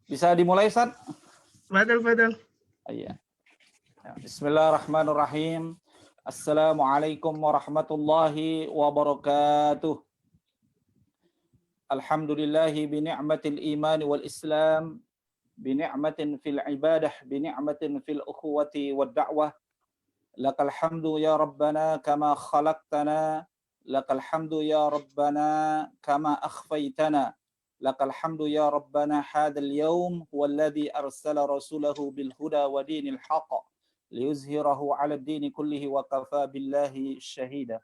Bisa dimulai, Ustaz? Fadal. Iya. Bismillahirrahmanirrahim. Assalamualaikum warahmatullahi wabarakatuh. Alhamdulillahi bi ni'matil iman wal islam, bi ni'matin fil ibadah, bi ni'matin fil ukhuwati wad da'wah. Lakal hamdu ya rabbana kama khalaqtana, lakal hamdu ya rabbana kama akhfaitana. Lakal hamdu ya rabbana hadzal yaum huwallazi arsala rasulahu bil huda wa dinil haqq liyuzhirahu 'ala ad-dini kullihi wa kafa billahi syahida.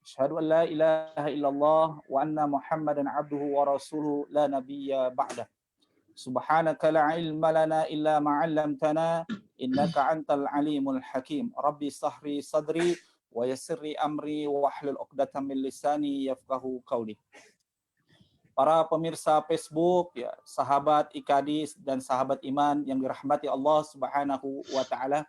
Asyhadu an la ilaha illallah wa anna Muhammadan 'abduhu wa rasuluhu la nabiyya ba'dah. Subhanaka la ilma lana illa ma 'allamtana innaka antal alimul hakim. Rabbi sahri sadri wa yassirli amri wa hlul 'uqdatam min lisani yafqahu qawli. Para pemirsa Facebook, ya, sahabat Ikadis dan sahabat iman yang dirahmati Allah Subhanahu wa taala.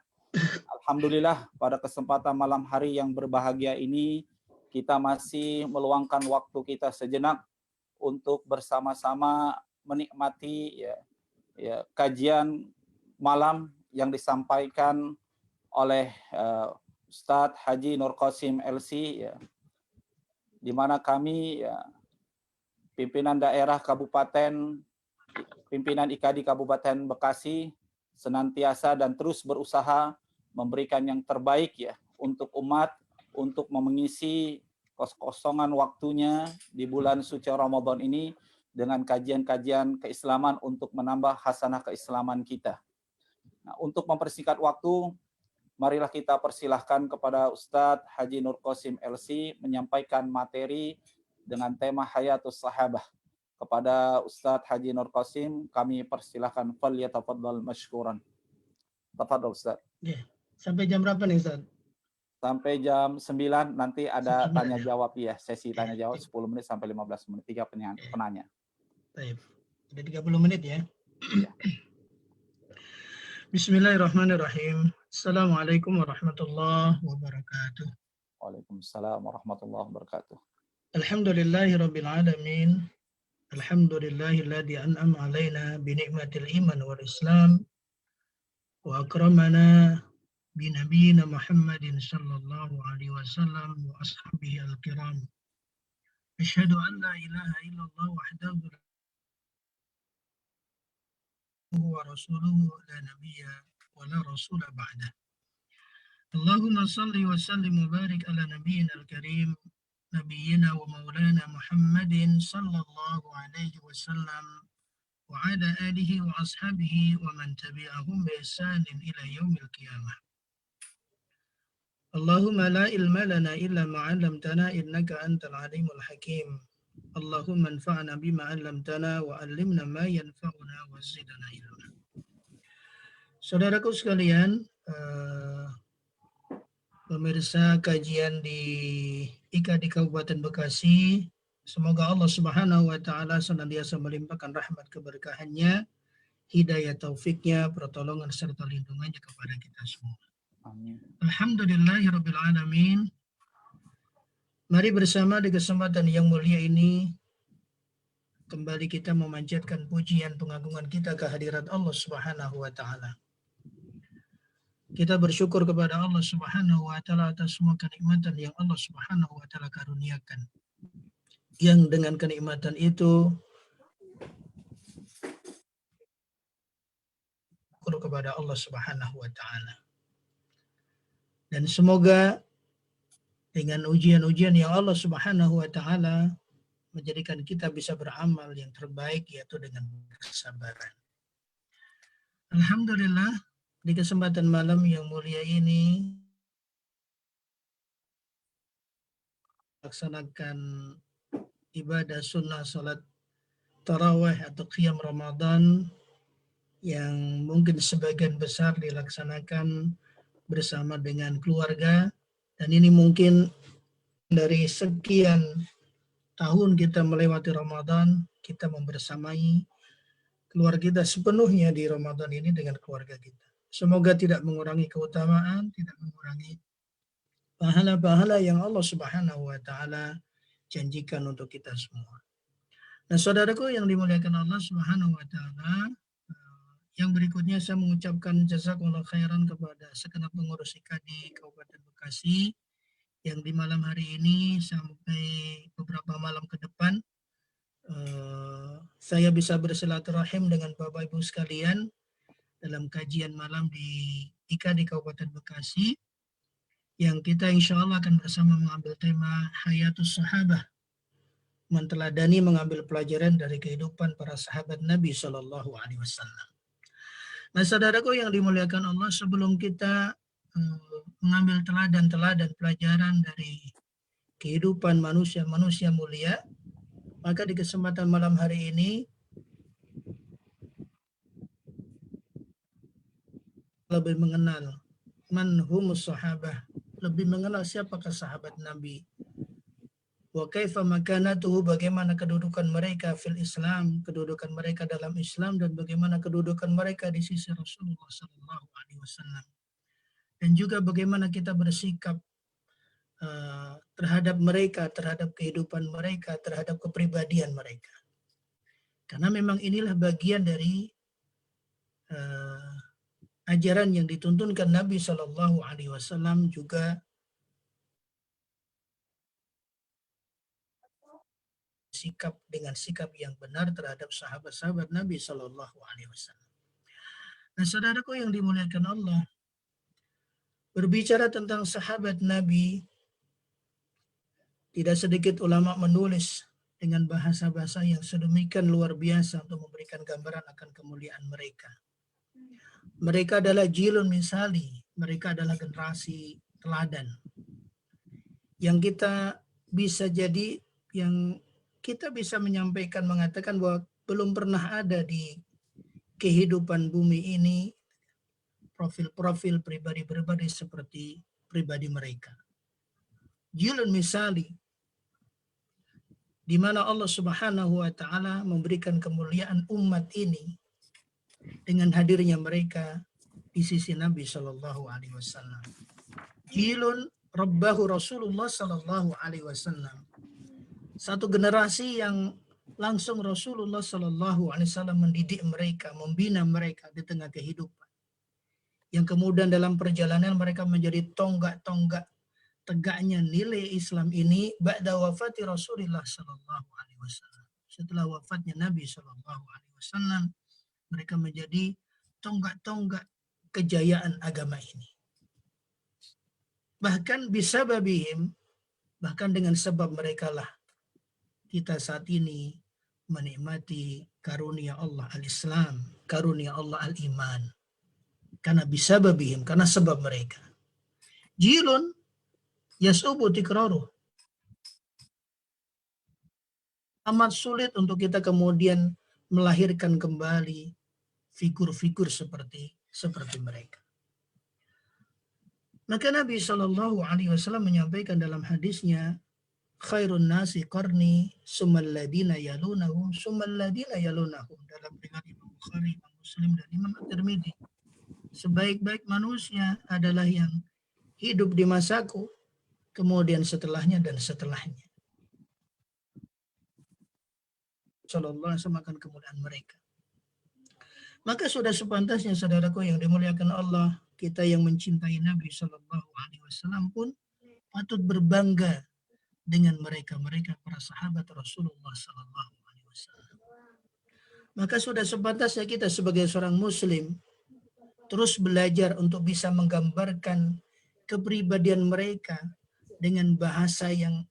Alhamdulillah pada kesempatan malam hari yang berbahagia ini kita masih meluangkan waktu kita sejenak untuk bersama-sama menikmati kajian malam yang disampaikan oleh Ustadz Haji Nur Qasim LC, ya, di mana kami, ya, pimpinan daerah Kabupaten, pimpinan IKADI Kabupaten Bekasi senantiasa dan terus berusaha memberikan yang terbaik, ya, untuk umat, untuk mengisi kosongan waktunya di bulan suci Ramadan ini dengan kajian-kajian keislaman untuk menambah hasanah keislaman kita. Nah, untuk mempersingkat waktu, marilah kita persilahkan kepada Ustadz Haji Nur Qasim LC menyampaikan materi dengan tema Hayatus Sahabah. Kepada Ustadz Haji Nur Qasim, kami persilahkan, falyatafaddal mashkuran. Tafadhol Ustadz. Ya. Sampai jam berapa nih Ustadz? Sampai jam 9 nanti ada tanya jawab, ya, sesi tanya jawab 10 menit sampai 15 menit, 3 penanya. Baik. Ada 30 menit ya. Ya. Bismillahirrahmanirrahim. Assalamualaikum warahmatullahi wabarakatuh. Waalaikumsalam warahmatullahi wabarakatuh. Alhamdulillahi rabbil alamin. Alhamdulillahilladzi an'ama alaina bi ni'matil iman wal islam wa akramana bi nabiyyina Muhammadin sallallahu alaihi wasallam wa ashabihi al-kiram. Asyhadu an la ilaha illallah wahdahu wa rasuluhu la nabiyya wa la rasula ba'dah. Allahumma salli wa sallim wa barik ala nabiyyina al-karim nabiyyina wa maulana Muhammadin sallallahu alaihi wasallam wa ala alihi wa ashabihi wa man tabi'ahum bi ihsanin ila yaumil qiyamah. Allahumma la ilma lana illa ma 'allamtana innaka antal alimul hakim. Allahumma anfa'na bima 'allamtana wa 'allimna ma yanfa'una wa zidna ilma. Saudaraku sekalian, pemirsa kajian di IKADI Kabupaten Bekasi, semoga Allah Subhanahu wa taala senantiasa melimpahkan rahmat keberkahannya, hidayah taufiknya, pertolongan serta lindungannya kepada kita semua. Amin. Alhamdulillahirabbil alamin. Mari bersama di kesempatan yang mulia ini kembali kita memanjatkan pujian pengagungan kita kehadirat Allah Subhanahu wa taala. Kita bersyukur kepada Allah Subhanahu wa taala atas semua kenikmatan yang Allah Subhanahu wa taala karuniakan. Yang dengan kenikmatan itu syukur kepada Allah Subhanahu wa taala. Dan semoga dengan ujian-ujian yang Allah Subhanahu wa taala menjadikan kita bisa beramal yang terbaik, yaitu dengan kesabaran. Alhamdulillah, di kesempatan malam yang mulia ini laksanakan ibadah sunnah salat tarawih atau qiyam Ramadan yang mungkin sebagian besar dilaksanakan bersama dengan keluarga, dan ini mungkin dari sekian tahun kita melewati Ramadan, kita membersamai keluarga kita sepenuhnya di Ramadan ini dengan keluarga kita. Semoga tidak mengurangi keutamaan, tidak mengurangi pahala-pahala yang Allah Subhanahu wa taala janjikan untuk kita semua. Nah, saudaraku yang dimuliakan Allah Subhanahu wa taala, Yang berikutnya saya mengucapkan jazakumullah khairan kepada segenap pengurus IKAD Kabupaten Bekasi yang di malam hari ini sampai beberapa malam ke depan saya bisa bersilaturahim dengan Bapak Ibu sekalian dalam kajian malam di IKAD Kabupaten Bekasi yang kita insya Allah akan bersama mengambil tema Hayatus Sahabah, menteladani mengambil pelajaran dari kehidupan para sahabat Nabi Shallallahu Alaihi Wasallam. Nah, saudaraku yang dimuliakan Allah, sebelum kita mengambil teladan-teladan pelajaran dari kehidupan manusia-manusia mulia, maka di kesempatan malam hari ini lebih mengenal manhumus sahabah, lebih mengenal siapakah sahabat Nabi. Wa kaifa makanatuhu, bagaimana kedudukan mereka fil Islam, kedudukan mereka dalam Islam, dan bagaimana kedudukan mereka di sisi Rasulullah sallallahu alaihi wasallam. Dan juga bagaimana kita bersikap terhadap mereka, terhadap kehidupan mereka, terhadap kepribadian mereka. Karena memang inilah bagian dari ajaran yang dituntunkan Nabi Shallallahu Alaihi Wasallam, juga sikap dengan sikap yang benar terhadap sahabat-sahabat Nabi Shallallahu Alaihi Wasallam. Nah, saudaraku yang dimuliakan Allah, berbicara tentang sahabat Nabi, tidak sedikit ulama menulis dengan bahasa-bahasa yang sedemikian luar biasa untuk memberikan gambaran akan kemuliaan mereka. Mereka adalah jilun misali, mereka adalah generasi teladan. Yang kita bisa jadi, yang kita bisa menyampaikan, mengatakan bahwa belum pernah ada di kehidupan bumi ini profil-profil pribadi-pribadi seperti pribadi mereka. Jilun misali, di mana Allah Subhanahu wa taala memberikan kemuliaan umat ini dengan hadirnya mereka di sisi Nabi Shallallahu alaihi wasallam. Jilun rabbahu Rasulullah Shallallahu alaihi wasallam. Satu generasi yang langsung Rasulullah Shallallahu alaihi wasallam mendidik mereka, membina mereka di tengah kehidupan. Yang kemudian dalam perjalanan mereka menjadi tonggak-tonggak tegaknya nilai Islam ini ba'da wafati Rasulullah Shallallahu alaihi wasallam. Setelah wafatnya Nabi Shallallahu alaihi wasallam, mereka menjadi tonggak-tonggak kejayaan agama ini. Bahkan bisababihim, bahkan dengan sebab mereka lah kita saat ini menikmati karunia Allah al-Islam, karunia Allah al-Iman. Karena bisababihim, karena sebab mereka. Jilun yasubu tikraruh. Amat sulit untuk kita kemudian melahirkan kembali figur-figur seperti mereka. Maka Nabi Shallallahu Alaihi Wasallam menyampaikan dalam hadisnya, khairun nasi qarni, summal ladina yalunahum, summal ladina yalunahum, dalam riwayat Imam Bukhari, Imam Muslim, dan Imam At-Tirmidzi. Sebaik-baik manusia adalah yang hidup di masaku, kemudian setelahnya dan setelahnya. Sallallahu alaihi wasallam akan kemuliaan mereka. Maka sudah sepantasnya, saudaraku yang dimuliakan Allah, kita yang mencintai Nabi Sallallahu Alaihi Wasallam pun patut berbangga dengan mereka para sahabat Rasulullah Sallallahu Alaihi Wasallam. Maka sudah sepantasnya kita sebagai seorang Muslim terus belajar untuk bisa menggambarkan kepribadian mereka dengan bahasa yang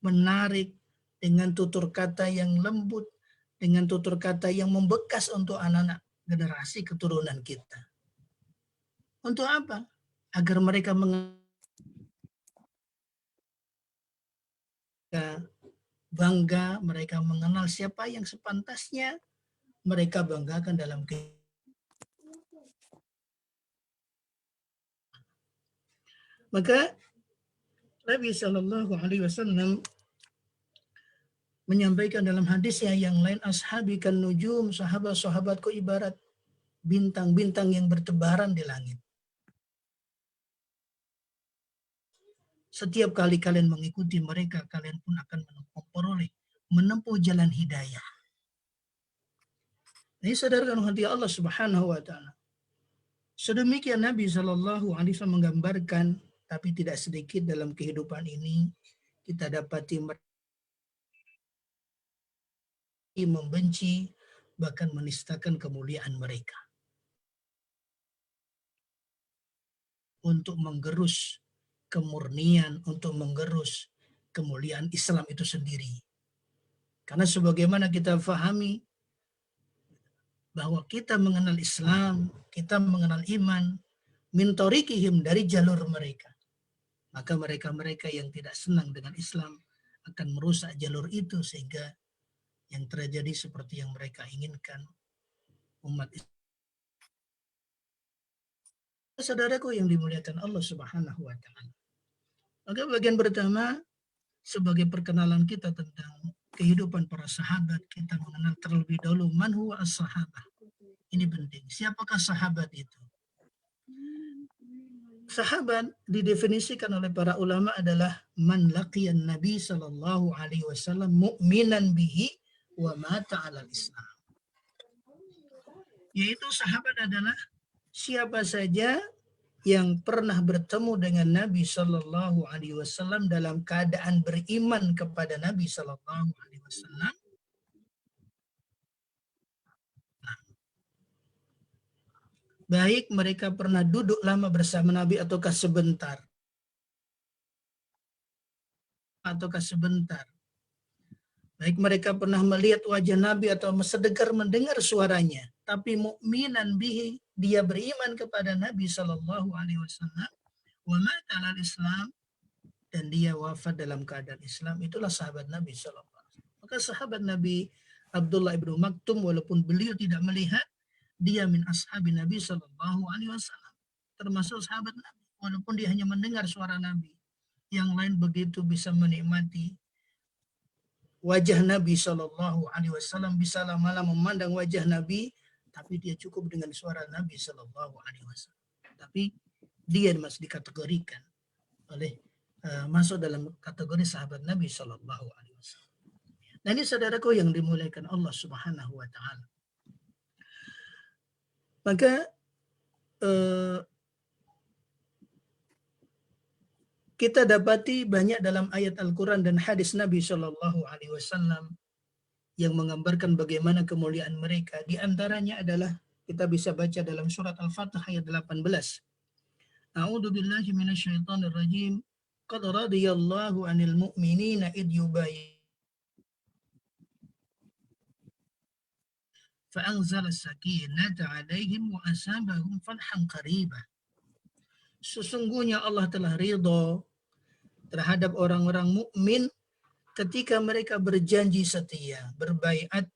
menarik, dengan tutur kata yang lembut, dengan tutur kata yang membekas untuk anak-anak generasi keturunan kita. Untuk apa? Agar mereka bangga, mereka mengenal siapa yang sepantasnya mereka banggakan dalam kehidupan. Maka Nabi Shallallahu Alaihi Wasallam menyampaikan dalam hadisnya yang lain, ashabi kan nujum, sahabat-sahabatku ibarat bintang-bintang yang bertebaran di langit. Setiap kali kalian mengikuti mereka, kalian pun akan menempuh jalan hidayah. Ini sadarkan hati Allah Subhanahu wa taala. Sedemikian Nabi Shallallahu alaihi wasallam menggambarkan, tapi tidak sedikit dalam kehidupan ini kita dapati mereka membenci bahkan menistakan kemuliaan mereka untuk menggerus kemurnian, untuk menggerus kemuliaan Islam itu sendiri. Karena sebagaimana kita fahami bahwa kita mengenal Islam, kita mengenal iman, min tariqihim, dari jalur mereka. Maka mereka-mereka yang tidak senang dengan Islam akan merusak jalur itu sehingga yang terjadi seperti yang mereka inginkan. Umat Islam. Saudaraku yang dimuliakan Allah Subhanahu wa taala. Maka bagian pertama sebagai perkenalan kita tentang kehidupan para sahabat, kita mengenal terlebih dahulu man huwa as-sahabah. Ini penting. Siapakah sahabat itu? Sahabat didefinisikan oleh para ulama adalah man laqiyan Nabi sallallahu alaihi wasallam mu'minan bihi wa mata 'alal Islam. Yaitu sahabat adalah siapa saja yang pernah bertemu dengan Nabi sallallahu alaihi wasallam dalam keadaan beriman kepada Nabi sallallahu alaihi wasallam. Baik mereka pernah duduk lama bersama Nabi ataukah sebentar. Baik mereka pernah melihat wajah Nabi atau sekedar mendengar suaranya, tapi mukminan bihi, dia beriman kepada Nabi sallallahu alaihi wasallam, wa mata 'alal Islam, dan dia wafat dalam keadaan Islam, itulah sahabat Nabi sallallahu alaihi wasallam. Maka sahabat Nabi Abdullah ibnu Maktum, walaupun beliau tidak melihat, dia min ashabi Nabi sallallahu alaihi wasallam, termasuk sahabat Nabi, walaupun dia hanya mendengar suara Nabi. Yang lain begitu bisa menikmati wajah Nabi Shallallahu Alaihi Wasallam, bisa lama-lama memandang wajah Nabi, tapi dia cukup dengan suara Nabi Shallallahu Alaihi Wasallam. Tapi dia masih dikategorikan oleh masuk dalam kategori sahabat Nabi Shallallahu Alaihi Wasallam. Nah ini saudaraku yang dimuliakan Allah Subhanahu Wa Taala. Maka kita dapati banyak dalam ayat Al-Quran dan hadis Nabi Shallallahu Alaihi Wasallam yang menggambarkan bagaimana kemuliaan mereka. Di antaranya adalah kita bisa baca dalam surat Al-Fatih ayat 18. A'udzu billahi minasyaitonir rajim. Qad radiyallahu 'anil mu'minina id yubayyi'unaka fa'anzala as-sakinata 'alaihim wa asabahum fathan qaribah. Sesungguhnya Allah telah ridha terhadap orang-orang mukmin ketika mereka berjanji setia, berbaiat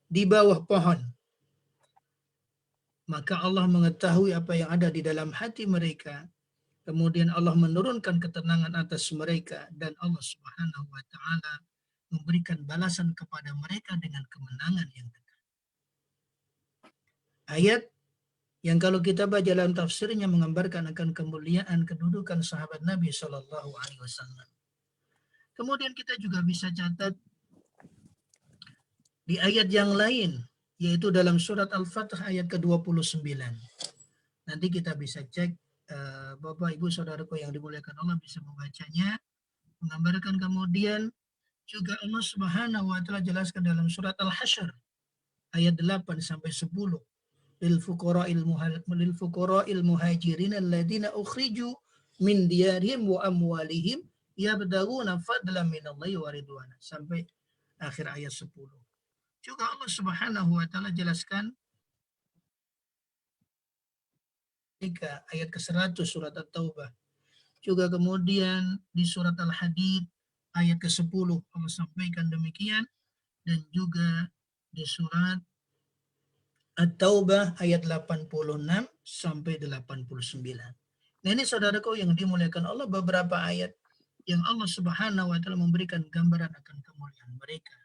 di bawah pohon. Maka Allah mengetahui apa yang ada di dalam hati mereka. Kemudian Allah menurunkan ketenangan atas mereka dan Allah Subhanahu wa taala memberikan balasan kepada mereka dengan kemenangan yang dekat. Ayat yang kalau kita baca dalam tafsirnya menggambarkan akan kemuliaan kedudukan sahabat Nabi Shallallahu Alaihi Wasallam. Kemudian kita juga bisa catat di ayat yang lain, yaitu dalam surat Al-Fatih ayat ke-29. Nanti kita bisa cek, Bapak Ibu Saudaraku yang dimuliakan Allah bisa membacanya, menggambarkan. Kemudian juga Allah Subhanahu wa taala jelaskan dalam surat Al-Hasyr ayat 8 sampai 10. Lil fuqara'il muhajirin alladziina ukhriju min diyarihim wa amwalihim yabtaguna fadlan minallahi wa ridwana, sampai akhir ayat 10. Juga Allah Subhanahu wa taala jelaskan ayat ke-100 surat At-Taubah. Juga kemudian di surat Al-Hadid ayat ke-10 Allah sampaikan demikian, dan juga di surat At-Taubah ayat 86 sampai 89. Nah ini saudaraku yang dimuliakan Allah, beberapa ayat yang Allah Subhanahu wa taala memberikan gambaran akan kemuliaan mereka,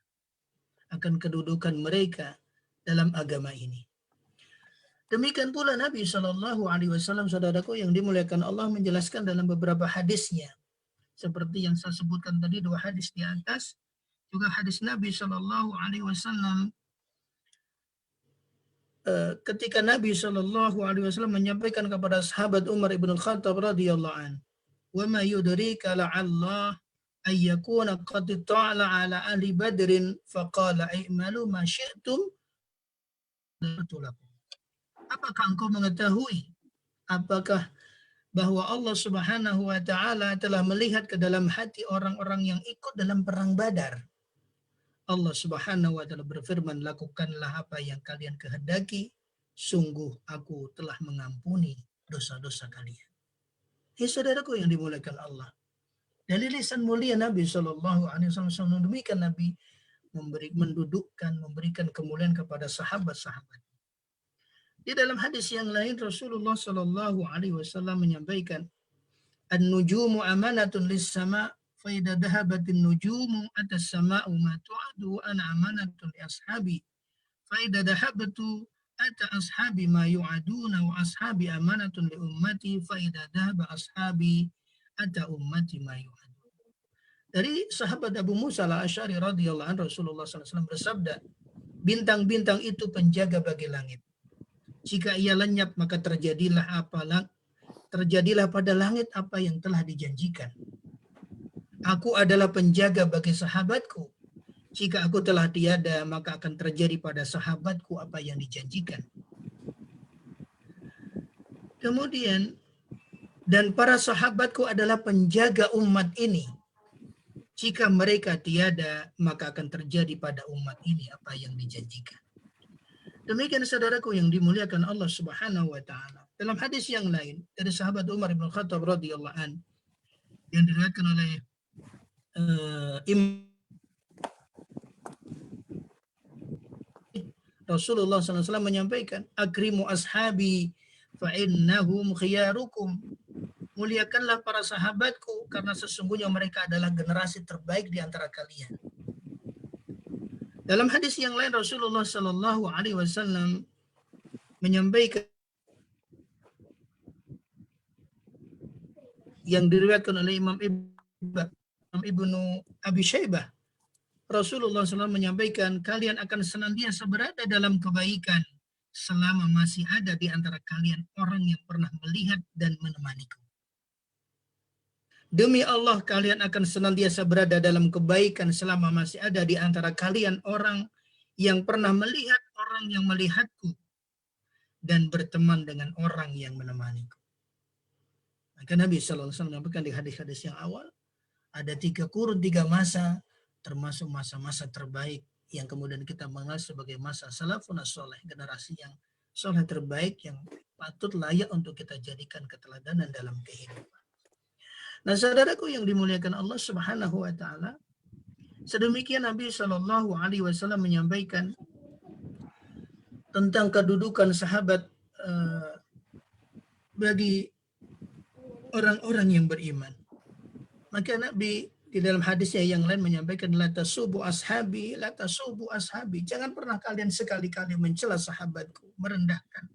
akan kedudukan mereka dalam agama ini. Demikian pula Nabi Shallallahu Alaihi Wasallam, saudaraku yang dimuliakan Allah, menjelaskan dalam beberapa hadisnya, seperti yang saya sebutkan tadi 2 hadis di atas, juga hadis Nabi Shallallahu Alaihi Wasallam ketika Nabi Shallallahu Alaihi Wasallam menyampaikan kepada sahabat Umar ibn Khattab radhiyallahu an, wa ma yudrika la'allah ayyakuna qad ta'ala ala ahli badrin faqala i'malu ma syi'tum. Apakah engkau mengetahui apakah bahwa Allah Subhanahu wa taala telah melihat ke dalam hati orang-orang yang ikut dalam perang Badar? Allah Subhanahu wa taala berfirman, lakukanlah apa yang kalian kehendaki, sungguh aku telah mengampuni dosa-dosa kalian. Saudaraku yang dimuliakan Allah, dari lisan mulia Nabi Shallallahu Alaihi Wasallam demikian Nabi memberikan kemuliaan kepada sahabat-sahabat. Di dalam hadis yang lain Rasulullah Shallallahu Alaihi Wasallam menyampaikan, an-nujumu amanatun lis-sama, fa idza dhahabatin nujumu atas sama'u ma tu'adu ana amanatun li ashabi, fa idza dhahabtu ata ashabi ma yu'aduna wa ashabi amanatun li ummati, fa idza dhahaba ashabi ata ummati ma yu'adu. Dari sahabat Abu Musa al-Asy'ari radhiyallahu anhu Rasulullah SAW bersabda, bintang-bintang itu penjaga bagi langit. Jika ia lenyap maka terjadilah pada langit apa yang telah dijanjikan. Aku adalah penjaga bagi sahabatku. Jika aku telah tiada maka akan terjadi pada sahabatku apa yang dijanjikan. Kemudian, dan para sahabatku adalah penjaga umat ini. Jika mereka tiada maka akan terjadi pada umat ini apa yang dijanjikan. Demikian saudaraku yang dimuliakan Allah Subhanahu wa taala. Dalam hadis yang lain dari sahabat Umar bin Khattab radhiyallahu an yang diriwayatkan oleh Rasulullah SAW menyampaikan, akrimu ashabi fa innahum khiyarukum. Muliakanlah para sahabatku karena sesungguhnya mereka adalah generasi terbaik di antara kalian. Dalam hadis yang lain Rasulullah Shallallahu Alaihi Wasallam menyampaikan yang diriwayatkan oleh Imam Ibnu Abi Syaibah, Rasulullah SAW menyampaikan, kalian akan senantiasa berada dalam kebaikan selama masih ada di antara kalian orang yang pernah melihat dan menemaniku. Demi Allah, kalian akan senantiasa berada dalam kebaikan selama masih ada di antara kalian orang yang pernah melihat orang yang melihatku dan berteman dengan orang yang menemaniku. Maka Nabi SAW menyampaikan di hadis-hadis yang awal, ada 3 kurun, 3 masa, termasuk masa-masa terbaik yang kemudian kita mengenal sebagai masa salafun as-soleh, generasi yang soleh terbaik yang patut layak untuk kita jadikan keteladanan dalam kehidupan. Nah, saudaraku yang dimuliakan Allah Subhanahu wa taala, sedemikian Nabi Shallallahu Alaihi Wasallam menyampaikan tentang kedudukan sahabat bagi orang-orang yang beriman. Maka Nabi di dalam hadisnya yang lain menyampaikan, la tasubu ashabi, la tasubu ashabi. Jangan pernah kalian sekali-kali mencela sahabatku, merendahkan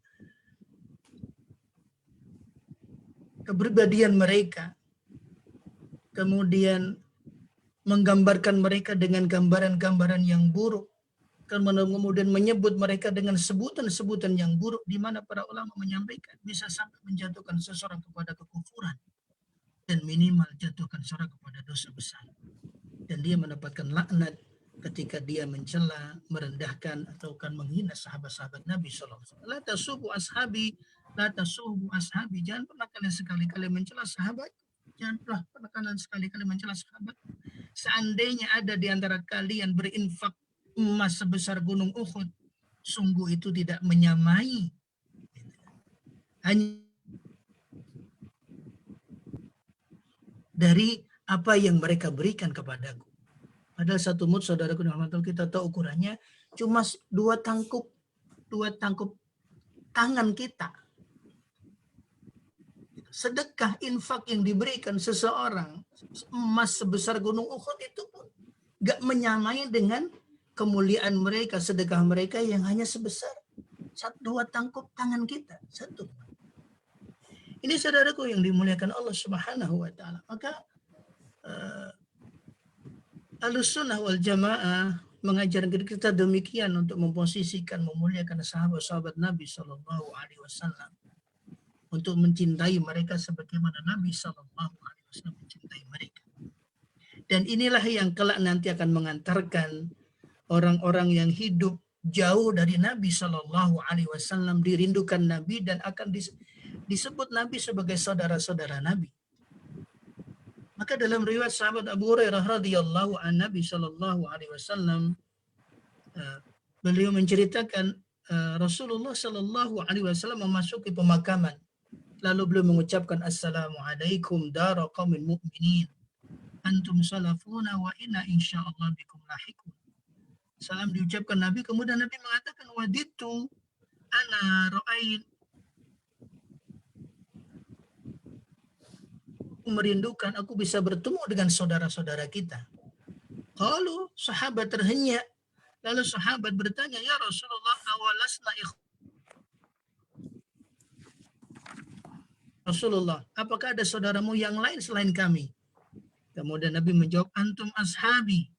kepribadian mereka, kemudian menggambarkan mereka dengan gambaran-gambaran yang buruk, kemudian menyebut mereka dengan sebutan-sebutan yang buruk, di mana para ulama menyampaikan bisa sampai menjatuhkan seseorang kepada kekufuran dan minimal jatuhkan seseorang kepada dosa besar, dan dia mendapatkan laknat ketika dia mencela, merendahkan atau kan menghina sahabat-sahabat Nabi SAW. La tasubu ashabi, la tasubu ashabi. Jangan pernah kalian sekali-kali mencela sahabat. Jangan pernah kalian sekali-kali mencela sahabat. Seandainya ada di antara kalian berinfak emas sebesar gunung Uhud, sungguh itu tidak menyamai hanya dari apa yang mereka berikan kepadaku. Padahal satu mud, saudaraku, kita tahu ukurannya cuma 2 tangkup tangan kita. Sedekah infak yang diberikan seseorang emas sebesar gunung Uhud itu pun gak menyamai dengan kemuliaan mereka, sedekah mereka yang hanya sebesar 2 tangkup tangan kita. Satu. Ini saudaraku yang dimuliakan Allah Subhanahu wa taala. Maka Ahlus Sunnah wal Jamaah mengajarkan kita demikian untuk memposisikan, memuliakan sahabat-sahabat Nabi Shallallahu Alaihi Wasallam, untuk mencintai mereka sebagaimana Nabi Shallallahu Alaihi Wasallam mencintai mereka. Dan inilah yang kelak nanti akan mengantarkan orang-orang yang hidup jauh dari Nabi Shallallahu Alaihi Wasallam, dirindukan Nabi dan akan disebut Nabi sebagai saudara-saudara Nabi. Maka dalam riwayat sahabat Abu Hurairah radhiyallahu an Nabi Shallallahu Alaihi Wasallam, beliau menceritakan Rasulullah Shallallahu Alaihi Wasallam memasuki pemakaman, lalu beliau mengucapkan Assalamualaikum dara qaumin mu'minin antum salafuna wa inna insyaallah bikum lahiqun. Salam diucapkan Nabi, kemudian Nabi mengatakan waditu ana ra'ait, merindukan aku bisa bertemu dengan saudara-saudara kita. Kalau sahabat terhenyak, lalu sahabat bertanya, ya Rasulullah, awalasna Rasulullah, apakah ada saudaramu yang lain selain kami? Kemudian Nabi menjawab, antum ashabi.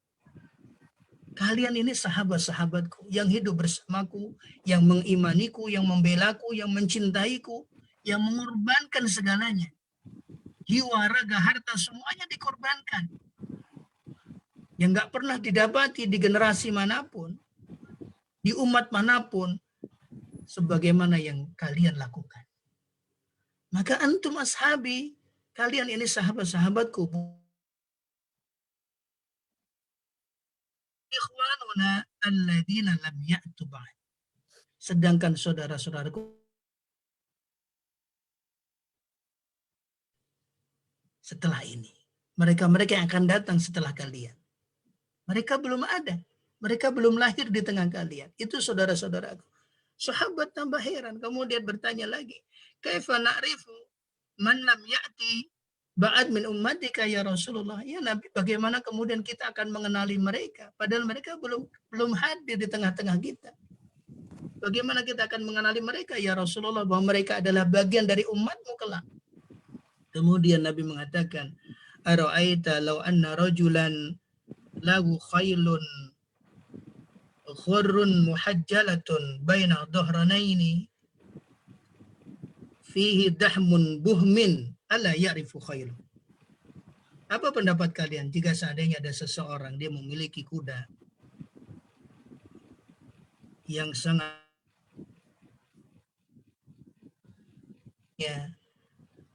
Kalian ini sahabat-sahabatku yang hidup bersamaku, yang mengimaniku, yang membelaku, yang mencintaiku, yang mengorbankan segalanya. Jiwa, raga, harta, semuanya dikorbankan. Yang nggak pernah didapati di generasi manapun, di umat manapun, sebagaimana yang kalian lakukan. Maka antum ashabi, kalian ini sahabat-sahabatku. Ikhwanuna alladzina lam ya'tu ba'd. Sedangkan saudara-saudaraku setelah ini, mereka-mereka yang akan datang setelah kalian, mereka belum ada, mereka belum lahir di tengah kalian. Itu saudara-saudaraku. Sahabat tambah heran, kemudian bertanya lagi, kaifa na'rifu man lam ya'ti ba'ad min ummatika ya Rasulullah. Ya Nabi, bagaimana kemudian kita akan mengenali mereka padahal mereka belum hadir di tengah-tengah kita. Bagaimana kita akan mengenali mereka ya Rasulullah, bahwa mereka adalah bagian dari umatmu kelak. Kemudian Nabi mengatakan, ara'aita law anna rajulan lahu khailun khurrun muhajjalatun baina dhahranaini fihi dahmun buhmin ala ya'rifu khailu. Apa pendapat kalian jika seandainya ada seseorang dia memiliki kuda yang sangat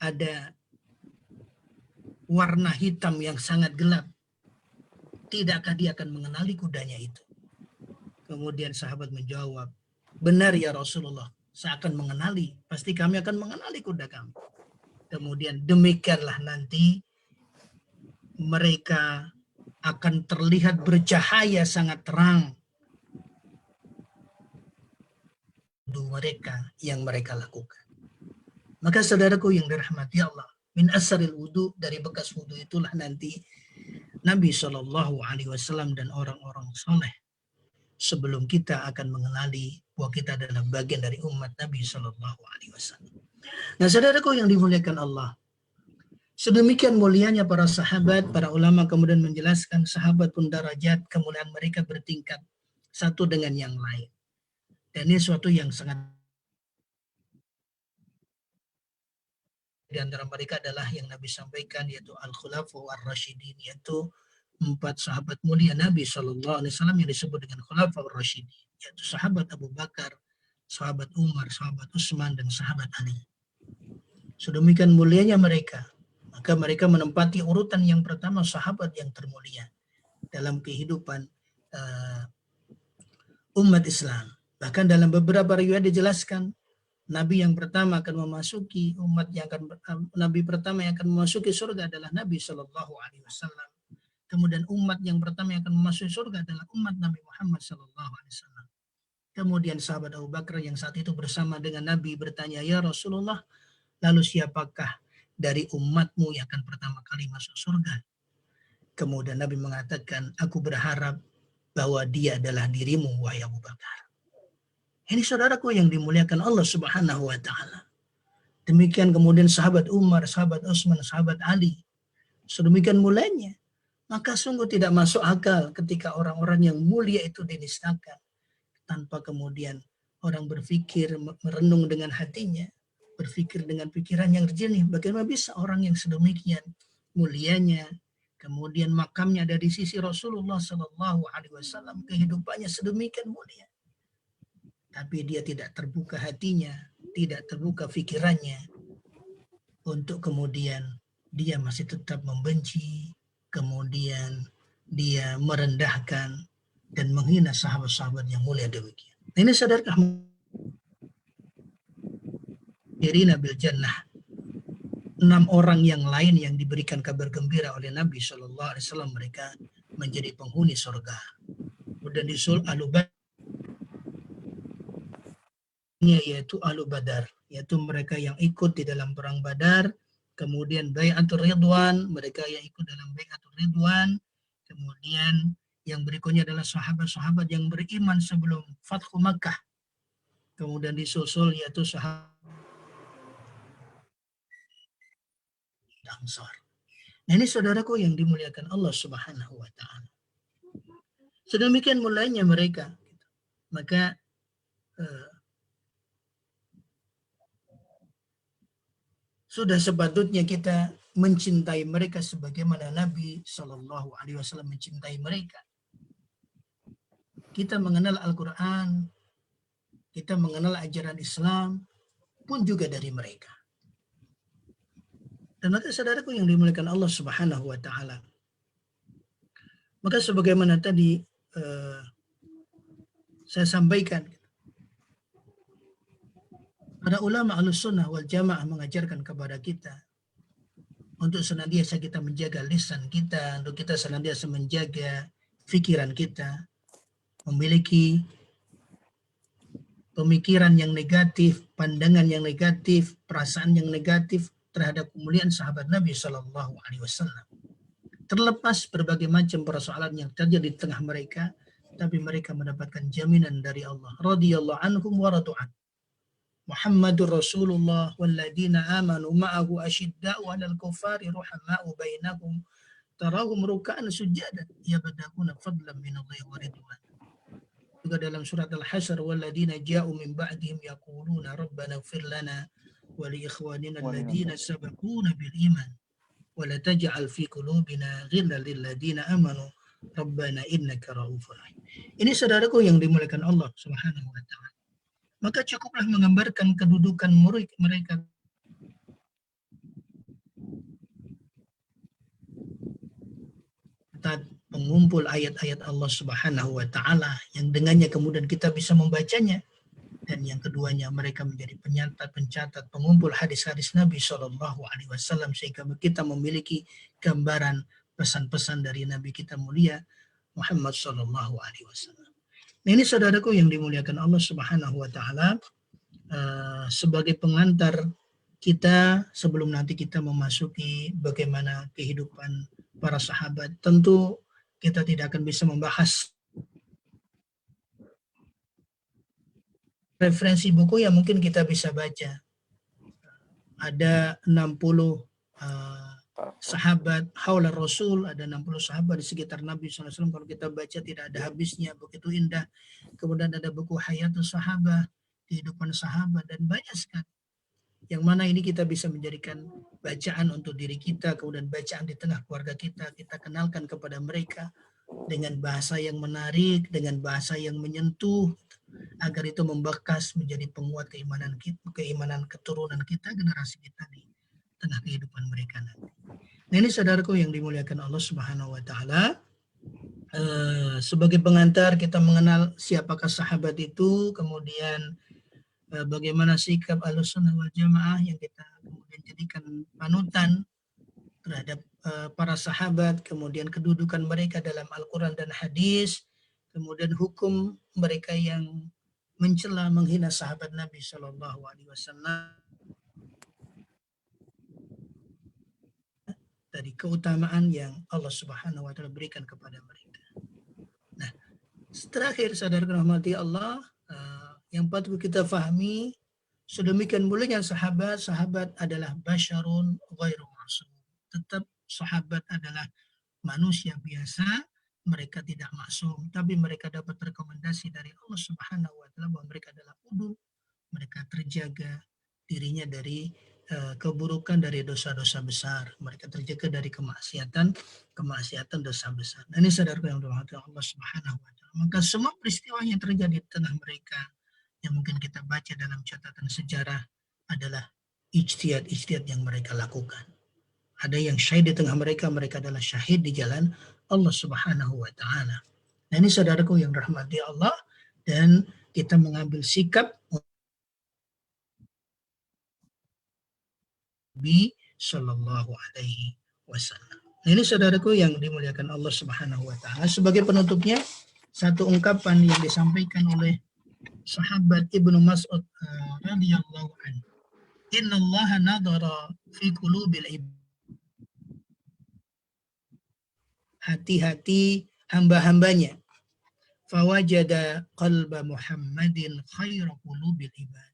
ada warna hitam yang sangat gelap, tidakkah dia akan mengenali kudanya itu? Kemudian sahabat menjawab, benar ya Rasulullah, saya akan mengenali, pasti kami akan mengenali kuda kami. Kemudian demikianlah nanti mereka akan terlihat bercahaya sangat terang mereka yang mereka lakukan. Maka saudaraku yang dirahmati Allah, min asaril wudu, dari bekas wudu itulah nanti Nabi Shallallahu Alaihi Wasallam dan orang-orang soleh sebelum kita akan mengenali bahwa kita adalah bagian dari umat Nabi Shallallahu Alaihi Wasallam. Nah, saudaraku yang dimuliakan Allah, sedemikian mulianya para sahabat, para ulama kemudian menjelaskan sahabat pun derajat kemuliaan mereka bertingkat satu dengan yang lain. Dan ini suatu yang sangat, di antara mereka adalah yang Nabi sampaikan, yaitu Al-Khulafaur Ar-Rasyidin, yaitu 4 sahabat mulia Nabi Shallallahu Alaihi Wasallam yang disebut dengan Khulafaur Ar-Rasyidin, yaitu sahabat Abu Bakar, sahabat Umar, sahabat Utsman, dan sahabat Ali. Sedemikian mulianya mereka, maka mereka menempati urutan yang pertama, sahabat yang termulia dalam kehidupan umat Islam. Bahkan dalam beberapa riwayat dijelaskan, Nabi yang pertama akan memasuki Nabi pertama yang akan memasuki surga adalah Nabi Shallallahu Alaihi Wasallam. Kemudian umat yang pertama yang akan memasuki surga adalah umat Nabi Muhammad Shallallahu Alaihi Wasallam. Kemudian sahabat Abu Bakar yang saat itu bersama dengan Nabi bertanya, ya Rasulullah, lalu siapakah dari umatmu yang akan pertama kali masuk surga? Kemudian Nabi mengatakan, aku berharap bahwa dia adalah dirimu, wahai Abu Bakar. Ini saudaraku yang dimuliakan Allah Subhanahu wa Ta'ala. Demikian kemudian sahabat Umar, sahabat Utsman, sahabat Ali. Sedemikian mulanya. Maka sungguh tidak masuk akal ketika orang-orang yang mulia itu dinistakan tanpa kemudian orang berpikir, merenung dengan hatinya, berpikir dengan pikiran yang jernih. Bagaimana bisa orang yang sedemikian mulianya, kemudian makamnya ada di sisi Rasulullah Shallallahu Alaihi Wasallam, kehidupannya sedemikian mulia, tapi dia tidak terbuka hatinya, tidak terbuka pikirannya, untuk kemudian dia masih tetap membenci, kemudian dia merendahkan dan menghina sahabat-sahabat yang mulia demikian. Ini sadarkah Irina bil Jannah, 6 orang yang lain yang diberikan kabar gembira oleh Nabi Shallallahu Alaihi Wasallam, mereka menjadi penghuni surga. Kemudian disul Ahlu Badar, yaitu Ahlu Badar, yaitu mereka yang ikut di dalam perang Badar. Kemudian Bai'atul Ridwan, mereka yang ikut dalam Bai'atul Ridwan. Kemudian yang berikutnya adalah sahabat-sahabat yang beriman sebelum Fathu Makkah. Kemudian disusul yaitu sahabat Ansar. Nah, ini saudaraku yang dimuliakan Allah Subhanahu wa taala. Sedemikian mulainya mereka. Maka sudah sepatutnya kita mencintai mereka sebagaimana Nabi Shallallahu Alaihi Wasallam mencintai mereka. Kita mengenal Al-Quran, kita mengenal ajaran Islam pun juga dari mereka. Dan maka saudaraku yang dimuliakan Allah Subhanahu wa taala, maka sebagaimana tadi saya sampaikan, para ulama Ahlussunnah wal Jamaah mengajarkan kepada kita untuk senantiasa kita menjaga lisan kita, untuk kita senantiasa menjaga pikiran kita, memiliki pemikiran yang negatif, pandangan yang negatif, perasaan yang negatif terhadap kemuliaan sahabat Nabi Shallallahu Alaihi Wasallam. Terlepas berbagai macam persoalan yang terjadi di tengah mereka, tapi mereka mendapatkan jaminan dari Allah. Radhiyallahu anhum wa radu'an. Muhammadur Rasulullah walladzina amanu ma'ahu asyidda'u 'alal kuffari ruhama'u bainahum tarahum ruk'an sujadan yabtaguna fadlan minallahi wa ridwan. Juga dalam surat Al-Hasyr, walladzina ja'u min ba'dihim yaquluna rabbana ighfir lana wa li ikhwanina alladzina sabaquna bil iman wa la taj'al fi qulubina ghillan lil ladzina amanu rabbana innaka ra'ufur rahim. Ini saudaraku yang dimuliakan Allah Subhanahu wa taala. Maka cukuplah menggambarkan kedudukan murid mereka pengumpul ayat-ayat Allah Subhanahu wa taala yang dengannya kemudian kita bisa membacanya, dan yang keduanya mereka menjadi pencatat, pengumpul hadis-hadis Nabi Shallallahu Alaihi Wasallam, sehingga kita memiliki gambaran pesan-pesan dari Nabi kita mulia Muhammad Shallallahu Alaihi Wasallam. Nah, ini saudaraku yang dimuliakan Allah Subhanahu wa taala, sebagai pengantar kita sebelum nanti kita memasuki bagaimana kehidupan para sahabat. Tentu kita tidak akan bisa membahas referensi buku yang mungkin kita bisa baca. Ada 60 sahabat haula Rasul, ada 60 sahabat di sekitar Nabi SAW. Kalau kita baca tidak ada habisnya, begitu indah. Kemudian ada buku Hayatus Sahabah, kehidupan sahabat, dan banyak sekali. Yang mana ini kita bisa menjadikan bacaan untuk diri kita, kemudian bacaan di tengah keluarga kita kenalkan kepada mereka dengan bahasa yang menarik, dengan bahasa yang menyentuh, agar itu membekas menjadi penguat keimanan kita, keimanan keturunan kita, generasi kita di tengah kehidupan mereka nanti. Nah, ini saudaraku yang dimuliakan Allah Subhanahu wa taala, sebagai pengantar kita mengenal siapakah sahabat itu, kemudian bagaimana sikap Ahlussunnah wal Jamaah yang kita kemudian jadikan panutan terhadap para sahabat, kemudian kedudukan mereka dalam Al-Quran dan hadis, kemudian hukum mereka yang mencela, menghina sahabat Nabi Shallallahu Alaihi Wasallam, dari keutamaan yang Allah Subhanahu Wa Taala berikan kepada mereka. Nah, terakhir saudara rahmati Allah, yang patut kita fahami, sedemikian mulianya sahabat adalah basyarun ghairu ma'sum. Tetap sahabat adalah manusia biasa, mereka tidak maksum, tapi mereka dapat rekomendasi dari Allah Subhanahu wa taala bahwa mereka adalah udul, mereka terjaga dirinya dari keburukan, dari dosa-dosa besar, mereka terjaga dari kemaksiatan dosa besar. Nah, ini saudaraku yang dirahmati Allah Subhanahu wa taala. Maka semua peristiwa yang terjadi di tengah mereka yang mungkin kita baca dalam catatan sejarah adalah ijtihad yang mereka lakukan. Ada yang syahid di tengah mereka, mereka adalah syahid di jalan Allah Subhanahu wa taala. Nah, ini saudaraku yang rahmati Allah, dan kita mengambil sikap Nabi Shallallahu Alaihi Wasallam. Nah, ini saudaraku yang dimuliakan Allah Subhanahu Wa Taala. Sebagai penutupnya, satu ungkapan yang disampaikan oleh sahabat Ibnu Mas'ud radhiyallahu anhu. Inna Allah nadara fi qulubil ibad. Hati-hati hamba-hambanya. Fawajada qalba Muhammadin khaira qulubil ibad.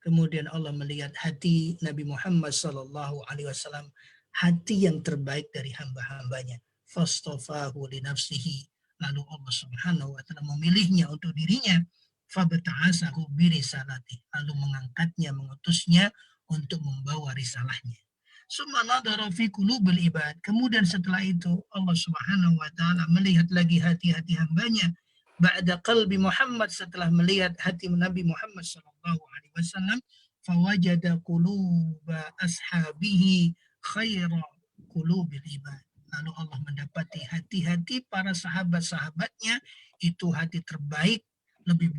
Kemudian Allah melihat hati Nabi Muhammad Sallallahu Alaihi Wasallam, hati yang terbaik dari hamba-hambanya. Fastafahu li nafsihi. Lalu Allah Subhanahu Wa Taala memilihnya untuk dirinya. Fabta'asahu bi risalati. Lalu mengangkatnya, mengutusnya untuk membawa risalahnya. Summa nadara fi qulubil ibad. Kemudian setelah itu Allah Subhanahu Wa Taala melihat lagi hati-hati hambanya. Ba'da qalbi Muhammad, setelah melihat hati Nabi Muhammad Sallallahu Alaihi Wasallam, fawajada quluba ashabihi khaira qulubil ibad. Lalu Allah mendapati hati-hati para sahabat-sahabatnya itu hati terbaik, lebih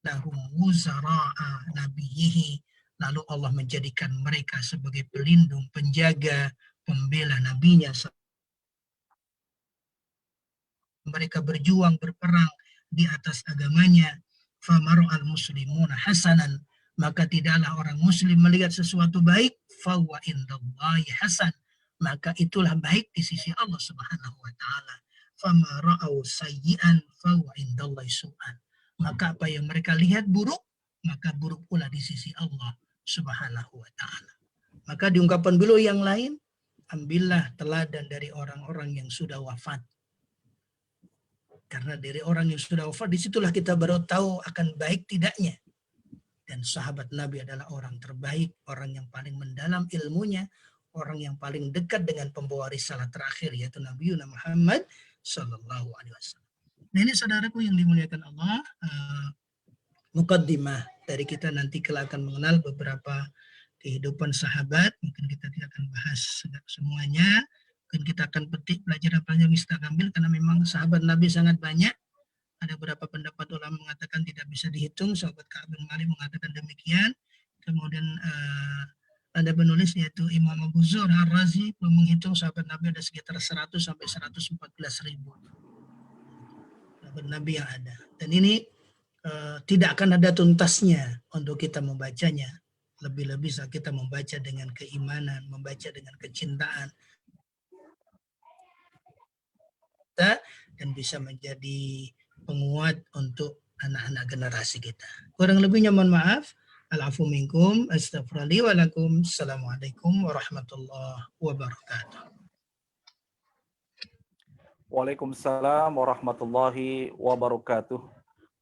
lahum wuzara'a nabiyihi. Lalu Allah menjadikan mereka sebagai pelindung, penjaga, pembela nabinya. Mereka berjuang, berperang di atas agamanya. Famaru al-muslimuna hasanan. Maka tidaklah orang muslim melihat sesuatu baik. Fawa indallahi hasan. Maka itulah baik di sisi Allah Subhanahu wa ta'ala. Famara'au sayyi'an fawa indallahi su'an. Maka apa yang mereka lihat buruk, maka buruk pula di sisi Allah Subhanahu wa ta'ala. Maka di ungkapan beliau yang lain, ambillah teladan dari orang-orang yang sudah wafat. Karena dari orang yang sudah wafat, disitulah kita baru tahu akan baik tidaknya. Dan sahabat Nabi adalah orang terbaik, orang yang paling mendalam ilmunya, orang yang paling dekat dengan pembawa risalah terakhir, yaitu Nabi Muhammad Sallallahu Alaihi Wasallam. Nah, ini saudaraku yang dimuliakan Allah, mukaddimah dari kita nanti kelak akan mengenal beberapa kehidupan sahabat. Mungkin kita tidak akan bahas semuanya. Mungkin kita akan petik pelajaran-pelajaran yang kita ambil, karena memang sahabat Nabi sangat banyak. Ada beberapa pendapat ulama mengatakan tidak bisa dihitung. Sahabat Ka'ab bin Malik mengatakan demikian. Kemudian ada penulis yaitu Imam Abu Zur Ar-Razi menghitung sahabat Nabi ada sekitar 100 sampai 114 ribu sahabat Nabi yang ada. Dan ini tidak akan ada tuntasnya untuk kita membacanya. Lebih-lebih saat kita membaca dengan keimanan, membaca dengan kecintaan, dan bisa menjadi penguat untuk anak-anak generasi kita. Kurang lebihnya mohon maaf. Al-afu minkum, astaghfirullahi wa lakum. Assalamualaikum warahmatullahi wabarakatuh. Waalaikumsalam warahmatullahi wabarakatuh.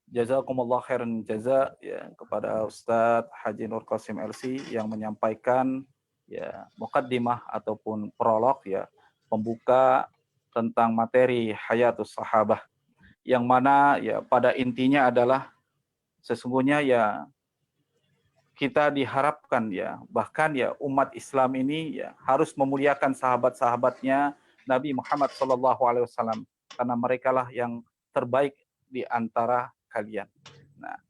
Jazakumullah khairan jaza ya kepada Ustadz Haji Nur Qasim LC yang menyampaikan ya muqaddimah ataupun prolog ya pembuka tentang materi Hayatus Sahabah, yang mana ya pada intinya adalah sesungguhnya ya kita diharapkan ya bahkan ya umat Islam ini ya harus memuliakan sahabat-sahabatnya Nabi Muhammad SAW, karena merekalah yang terbaik di antara kalian. Nah,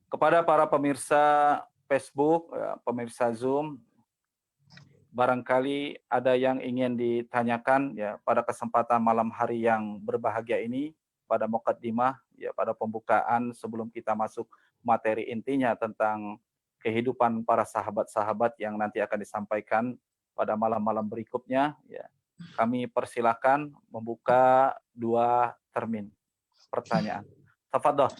kepada para pemirsa Facebook, ya, pemirsa Zoom, barangkali ada yang ingin ditanyakan ya pada kesempatan malam hari yang berbahagia ini, pada muqaddimah ya pada pembukaan sebelum kita masuk materi intinya tentang kehidupan para sahabat-sahabat yang nanti akan disampaikan pada malam-malam berikutnya ya. Kami persilakan membuka 2 termin pertanyaan. Tafadhol.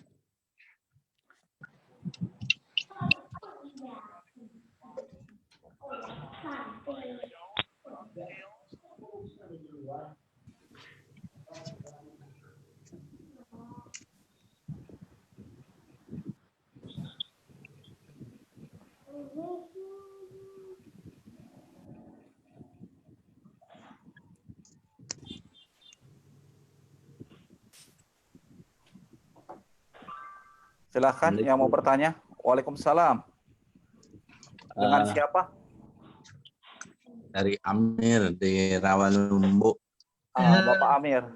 Silahkan yang mau bertanya. Waalaikumsalam. Dengan siapa? Dari Amir di Rawalumbu. Bapak Amir.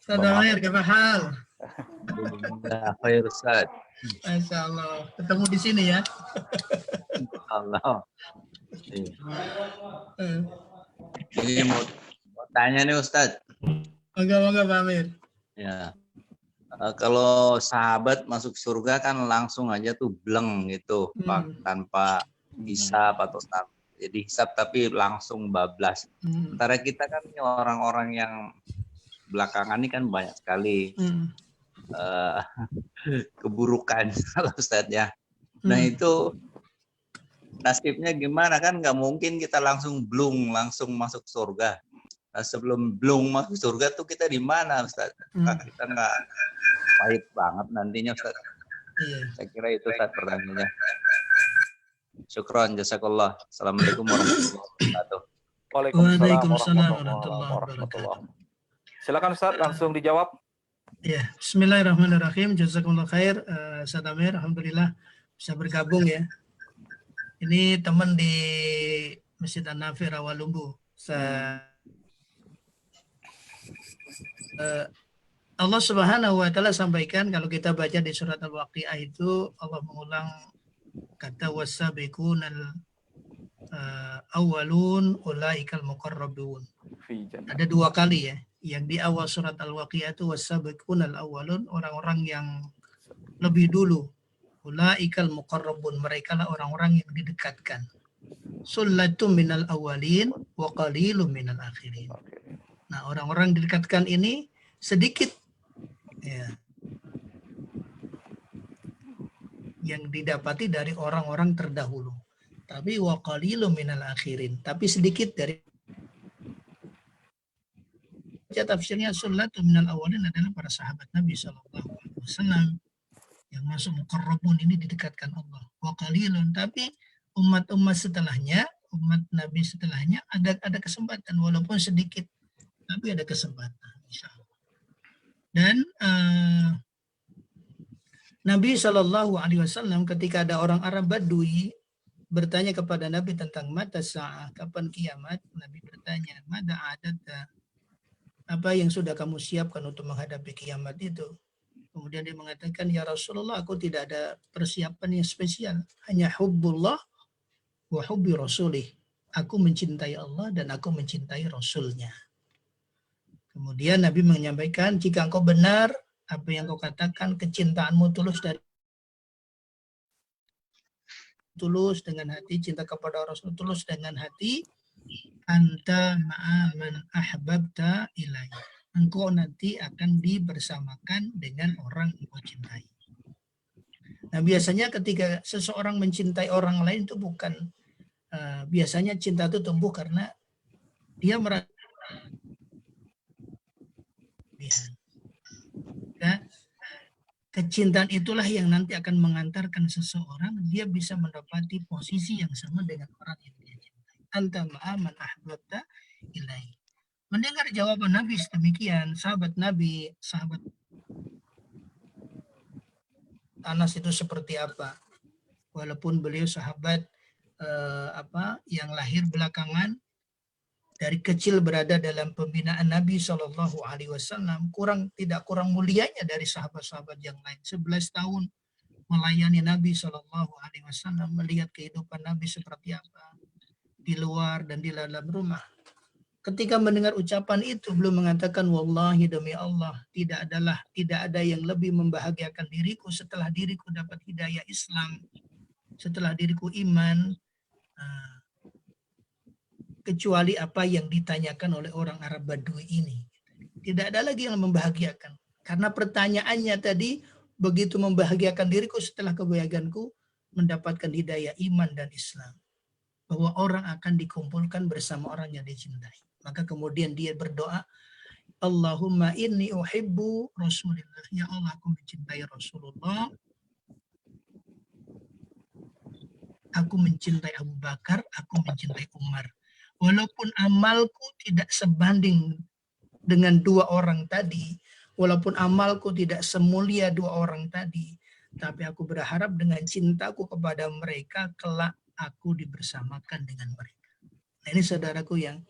Ustaz Amir, apa hal? Alhamdulillah, khair Ustaz. Masya Allah. Ketemu di sini ya. Allah. Eh, Ini mau tanya nih Ustaz. Moga-moga Pak Amir. Ya. Kalau sahabat masuk surga kan langsung aja tuh bleng gitu, tanpa hisab atau jadi hisab tapi langsung bablas. Sementara kita kan ini orang-orang yang belakangan ini kan banyak sekali keburukan kalau Ustaz ya. Nah itu nasibnya gimana, kan nggak mungkin kita langsung blung langsung masuk surga. Nah, sebelum blung masuk surga tuh kita di mana Ustaz? Kita nggak pahit banget nantinya Ustaz. Iya. Saya kira itu Ustaz pertanyaannya. Syukron, jazakallah. Assalamualaikum warahmatullahi wabarakatuh. Waalaikumsalam warahmatullahi wabarakatuh. Silakan Ustaz, langsung dijawab. Ya, bismillahirrahmanirrahim. Jazakumullah khair. Ustaz Amir, alhamdulillah bisa bergabung ya. Ini teman di Masjid An-Nafi Rawalumbu. Allah Subhanahu wa taala sampaikan, kalau kita baca di surat Al-Waqiah itu Allah mengulang kata wasabiqunal awwalun ulaikal muqarrabun. Ada dua kali ya. Yang di awal surat Al-Waqiah itu wasabiqunal awwalun, orang-orang yang lebih dulu. Ulaikal muqarrabun, mereka lah orang-orang yang didekatkan. Sullatum minal awwalin wa qalilum minal akhirin. Nah, orang-orang didekatkan ini sedikit ya, yang didapati dari orang-orang terdahulu. Tapi wa qalilum minal akhirin, tapi sedikit dari tafsirnya sullatu minal awalin adalah para sahabat Nabi SAW yang masuk muqarrabun ini didekatkan Allah. Wa qalilun, tapi umat-umat setelahnya, umat Nabi setelahnya ada kesempatan walaupun sedikit, tapi ada kesempatan insyaallah. Dan Nabi SAW ketika ada orang Arab Badui bertanya kepada Nabi tentang mata sa'ah, kapan kiamat, Nabi bertanya, mada adata, apa yang sudah kamu siapkan untuk menghadapi kiamat itu? Kemudian dia mengatakan, ya Rasulullah, aku tidak ada persiapan yang spesial, hanya hubbullah wa hubbi rasulih. Aku mencintai Allah dan aku mencintai Rasulnya. Kemudian Nabi menyampaikan, jika engkau benar apa yang kau katakan, kecintaanmu tulus dengan hati, cinta kepada Rasul tulus dengan hati, anta ma'aman ahbabta ilai, engkau nanti akan dibersamakan dengan orang yang kau cintai. Nah, biasanya ketika seseorang mencintai orang lain itu bukan biasanya cinta itu tumbuh karena dia merasa ya, kecintaan itulah yang nanti akan mengantarkan seseorang dia bisa mendapati posisi yang sama dengan orang yang dia cintai. Anta ma'aman ahbabta ilai. Mendengar jawaban Nabi sedemikian, sahabat Nabi, sahabat Anas itu seperti apa? Walaupun beliau sahabat yang lahir belakangan, dari kecil berada dalam pembinaan Nabi Shallallahu Alaihi Wasallam, tidak kurang mulianya dari sahabat-sahabat yang lain. 11 tahun melayani Nabi Shallallahu Alaihi Wasallam, melihat kehidupan Nabi seperti apa di luar dan di dalam rumah. Ketika mendengar ucapan itu, belum mengatakan wallahi demi Allah, tidak ada yang lebih membahagiakan diriku setelah diriku dapat hidayah Islam, setelah diriku iman, kecuali apa yang ditanyakan oleh orang Arab Badui ini. Tidak ada lagi yang membahagiakan. Karena pertanyaannya tadi begitu membahagiakan diriku setelah kebahagiaanku mendapatkan hidayah iman dan Islam. bahwa orang akan dikumpulkan bersama orang yang dicintai. Maka kemudian dia berdoa, Allahumma inni uhibbu Rasulillah. Ya Allah, aku mencintai Rasulullah. Aku mencintai Abu Bakar, aku mencintai Umar. Walaupun amalku tidak sebanding dengan dua orang tadi, walaupun amalku tidak semulia dua orang tadi, tapi aku berharap dengan cintaku kepada mereka, kelak aku dibersamakan dengan mereka. Nah, ini saudaraku yang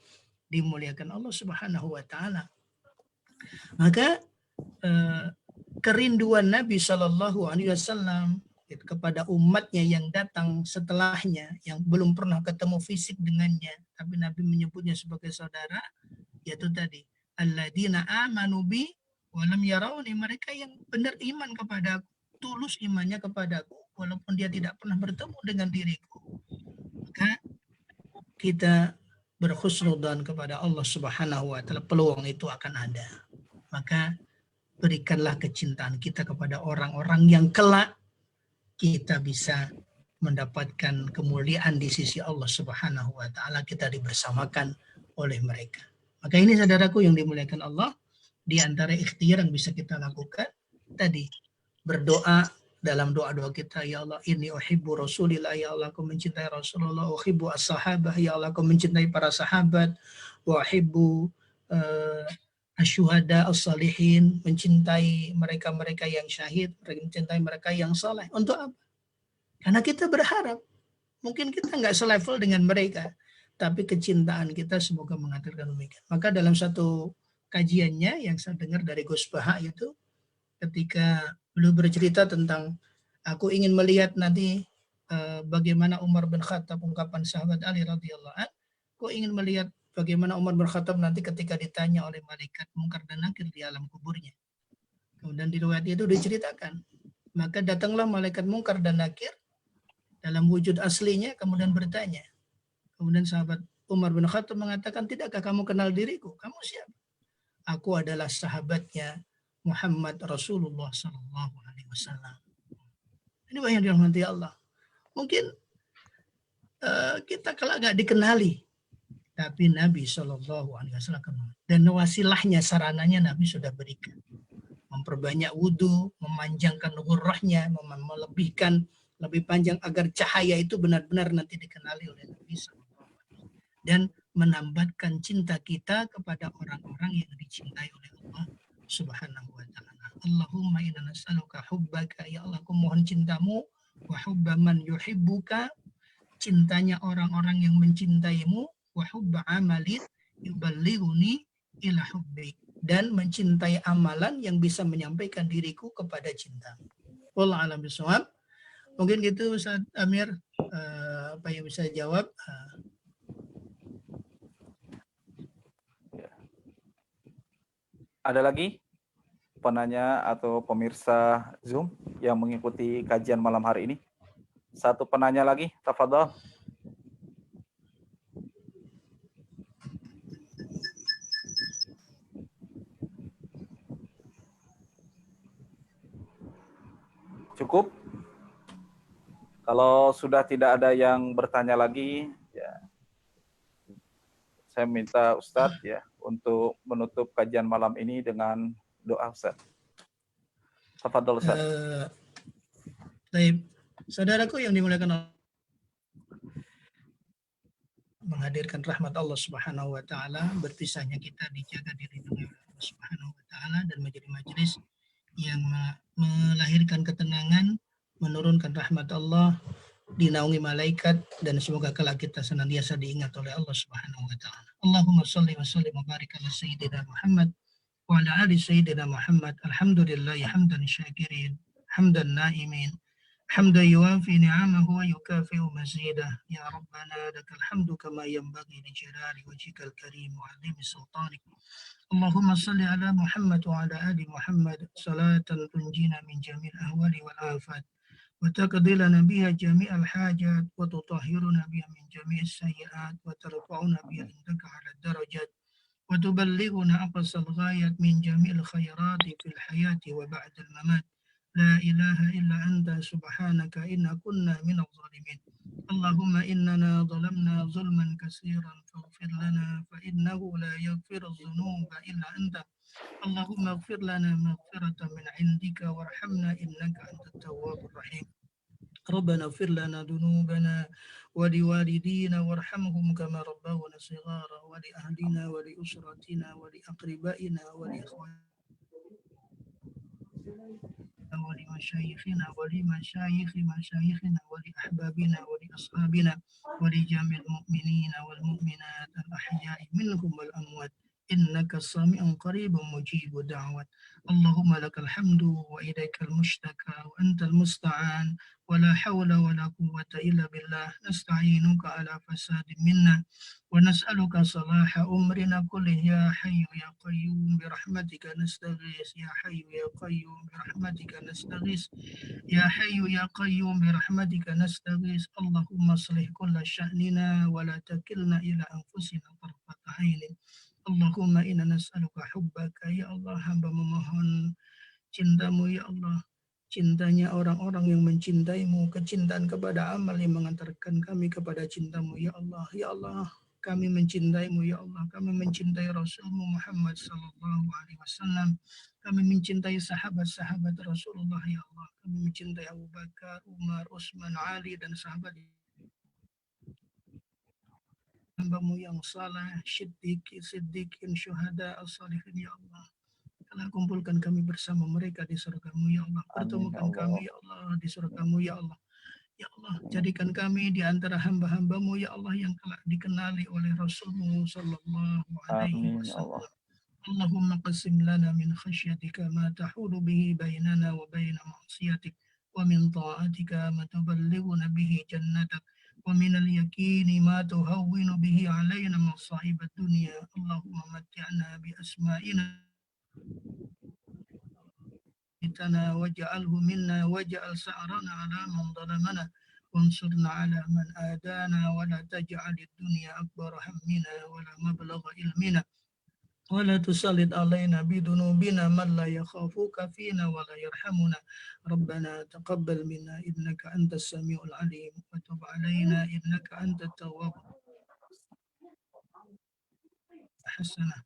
dimuliakan Allah Subhanahu wa taala. Maka kerinduan Nabi Shallallahu alaihi wasallam kepada umatnya yang datang setelahnya, yang belum pernah ketemu fisik dengannya, tapi Nabi menyebutnya sebagai saudara, yaitu tadi alladzina amanu bi wa lam yarawni, mereka yang benar iman kepadaku, tulus imannya kepadaku walaupun dia tidak pernah bertemu dengan diriku. Maka kita berhusnudzan kepada Allah Subhanahu wa taala, peluang itu akan ada. Maka berikanlah kecintaan kita kepada orang-orang yang kelak kita bisa mendapatkan kemuliaan di sisi Allah Subhanahu wa taala, kita dibersamakan oleh mereka. Maka ini saudaraku yang dimuliakan Allah, di antara ikhtiar yang bisa kita lakukan tadi, berdoa dalam doa-doa kita, ya Allah inni uhibbu Rasulillah, ya Allah aku mencintai Rasulullah, uhibbu as-sahabah, ya Allah aku mencintai para sahabat, wa uhibbu asyuhada as-salihin, mencintai mereka-mereka yang syahid, mencintai mereka yang saleh. Untuk apa? Karena kita berharap, mungkin kita nggak selevel dengan mereka, tapi kecintaan kita semoga mengaturkan demikian. Maka dalam satu kajiannya yang saya dengar dari Gus Baha itu, ketika beliau bercerita tentang, aku ingin melihat nanti bagaimana Umar bin Khattab, ungkapan sahabat Ali radhiyallahu anhu, aku ingin melihat bagaimana Umar bin Khattab nanti ketika ditanya oleh malaikat Munkar dan Nakir di alam kuburnya. Kemudian di riwayat itu diceritakan, maka datanglah malaikat Munkar dan Nakir dalam wujud aslinya, kemudian bertanya. Kemudian sahabat Umar bin Khattab mengatakan, tidakkah kamu kenal diriku? Kamu siapa? Aku adalah sahabatnya Muhammad Rasulullah Sallallahu Alaihi Wasallam. Ini yang dirahmati Allah. Mungkin kita kalau nggak dikenali, tapi Nabi Shallallahu Alaihi Wasallam dan wasilahnya, sarananya Nabi sudah berikan, memperbanyak wudhu, memanjangkan ghurrahnya, melebihkan lebih panjang agar cahaya itu benar-benar nanti dikenali oleh Nabi Shallallahu Alaihi Wasallam, dan menambatkan cinta kita kepada orang-orang yang dicintai oleh Allah Subhanahu wa taala. Allahumma inna nas'aluka hubbaka, ya Allah aku mohon cintamu, wa hubba man yuhibbuka, cintanya orang-orang yang mencintaimu, wa hubba amalin yuballighuni ila hubbik, dan mencintai amalan yang bisa menyampaikan diriku kepada cinta. Wallahu a'lam bishawab. Mungkin gitu Ustaz Amir, apa yang bisa jawab. Ada lagi penanya atau pemirsa Zoom yang mengikuti kajian malam hari ini? Satu penanya lagi, tafadhol. Cukup? Kalau sudah tidak ada yang bertanya lagi, ya saya minta Ustadz ya untuk menutup kajian malam ini dengan doa Ustadz. Tafadhol Ustadz. Baik, saudaraku yang dimuliakan Allah, menghadirkan rahmat Allah Subhanahu wa taala, berpisahnya kita dijaga dilindungi oleh Allah Subhanahu wa taala dan menjadi majelis yang melahirkan ketenangan, menurunkan rahmat Allah, dinaungi malaikat, dan semoga kelak kita senantiasa diingat oleh Allah Subhanahu wa taala. Allahumma shalli wa sallim wa barik ala sayyidina Muhammad wa ala ali sayyidina Muhammad. Alhamdulillahi hamdan syakirin, hamdan naimin, hamdan yuwafi ni'amahu wa yukafi'u mazidah. Ya Rabbana lakal hamdu kama yanbaghi li jalali wajhikal karim wa 'azimi sultanik. اللهم صل على محمد وعلى آل محمد صلاة تنجينا من جميع الأهوال والآفات وتقضي لنا بها جميع الحاجات وتطهرنا بها من جميع السيئات وترفعنا بها عندك على الدرجات وتبلغنا أقصى الغايات من جميع الخيرات في الحياة وبعد الممات. لا إله إلا أنت سبحانك إنا كنا من الظالمين. اللهم إننا ظلمنا ظلما كثيرا فاغفر لنا فإنه لا يغفر الذنوب إلا أنت. اللهم اغفر لنا مغفرة من عندك وارحمنا إنك أنت التواب الرحيم. ربنا اغفر لنا ذنوبنا ولوالدينا وارحمهم كما ربونا صغارا ولأهلنا ولأسرتنا ولأقربائنا ولإخواننا ولمشايخنا ولمشايخ مشايخنا ولأحبابنا ولأصحابنا ولجميع المؤمنين والمؤمنات الأحياء منهم والأموات إنك سميع قريب مجيب دعوات. اللهم لك الحمد وإليك المشتكى وأنت المستعان ولا حول ولا قوة إلا بالله. نستعينك على فساد منا ونسألك صلاح أمرنا كله. يا حي يا قيوم برحمتك نستغيث. يا حي يا قيوم برحمتك نستغيث. يا حي يا قيوم برحمتك نستغيث. اللهم اصلح كل شأننا ولا تكلنا إلى أنفسنا طرفة عين. Allahumma inna nas'aluka hubbaka, ya Allah, hamba memohon cintamu ya Allah, cintanya orang-orang yang mencintaimu, kecintaan kepada amal yang mengantarkan kami kepada cintamu ya Allah. Ya Allah, kami mencintaimu ya Allah, kami mencintai Rasulmu Muhammad sallallahu alaihi wasallam, kami mencintai sahabat-sahabat Rasulullah ya Allah, kami mencintai Abu Bakar, Umar, Utsman, Ali dan sahabat hambamu yang saleh, siddiqin, syuhada, as-salihin ya Allah. Telah kumpulkan kami bersama mereka di surgamu ya Allah. Pertemukan kami ya Allah di surgamu ya Allah. Ya Allah, jadikan kami di antara hamba-hambamu ya Allah yang telah dikenali oleh Rasulmu sallallahu alaihi wasallam. Allahumma qasim lana min khasyatika ma tahulu bihi bainana wa baina ma'siyatik wa min ta'atika ma tuballighuna bihi jannatak ومن اليقين ما تهون به علينا مصائب الدنيا. اللهم متعنا بأسمائنا واجعله منا واجعل سعرنا على من ظلمنا وانصرنا على من آدانا ولا تجعل الدنيا أكبر همنا ولا مبلغ علمنا ولا تسلط علينا بذنوبنا من لا يخافك فينا ولا يرحمنا. ربنا تقبل منا إنك أنت السميع العليم وتب علينا إنك أنت التواب حسنة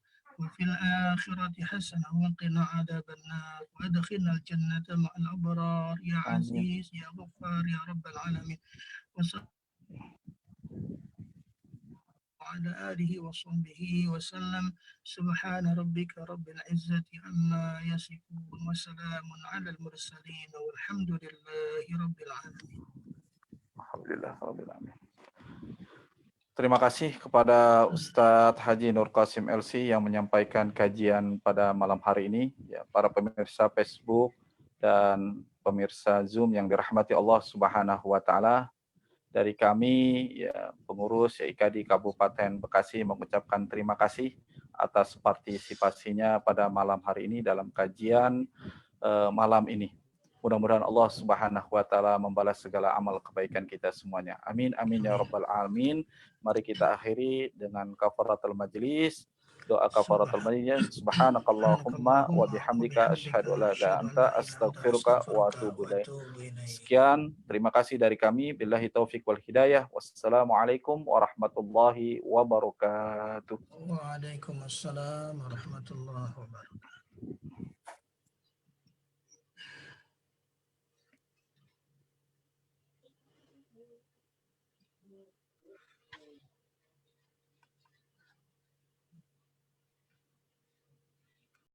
وفي الآخرة حسنة وقنا عذاب النار وأدخلنا الجنة مع الأبرار يا عزيز يا غفار يا رب العالمين. وعلى آله وصحبه وسلم. سبحان ربك رب العزة عما يصفون وسلام على المرسلين والحمد لله رب العالمين. Alhamdulillah rabbil alamin. Terima kasih kepada Ustadz Haji Nur Qasim LC yang menyampaikan kajian pada malam hari ini. Ya, para pemirsa Facebook dan pemirsa Zoom yang dirahmati Allah Subhanahu wa taala. Dari kami ya, pengurus YIKADI Kabupaten Bekasi mengucapkan terima kasih atas partisipasinya pada malam hari ini dalam kajian malam ini. Mudah-mudahan Allah Subhanahu wa taala membalas segala amal kebaikan kita semuanya. Amin amin ya rabbal alamin. Mari kita akhiri dengan kafaratul majlis. Doa kafaratul majlis. Subhanakallahumma wa bihamdika asyhadu an la ilaha illa anta astaghfiruka wa atubu ilaik. Sekian, terima kasih dari kami. Billahi taufik wal hidayah. Wassalamualaikum warahmatullahi wabarakatuh. Waalaikumsalam warahmatullahi wabarakatuh.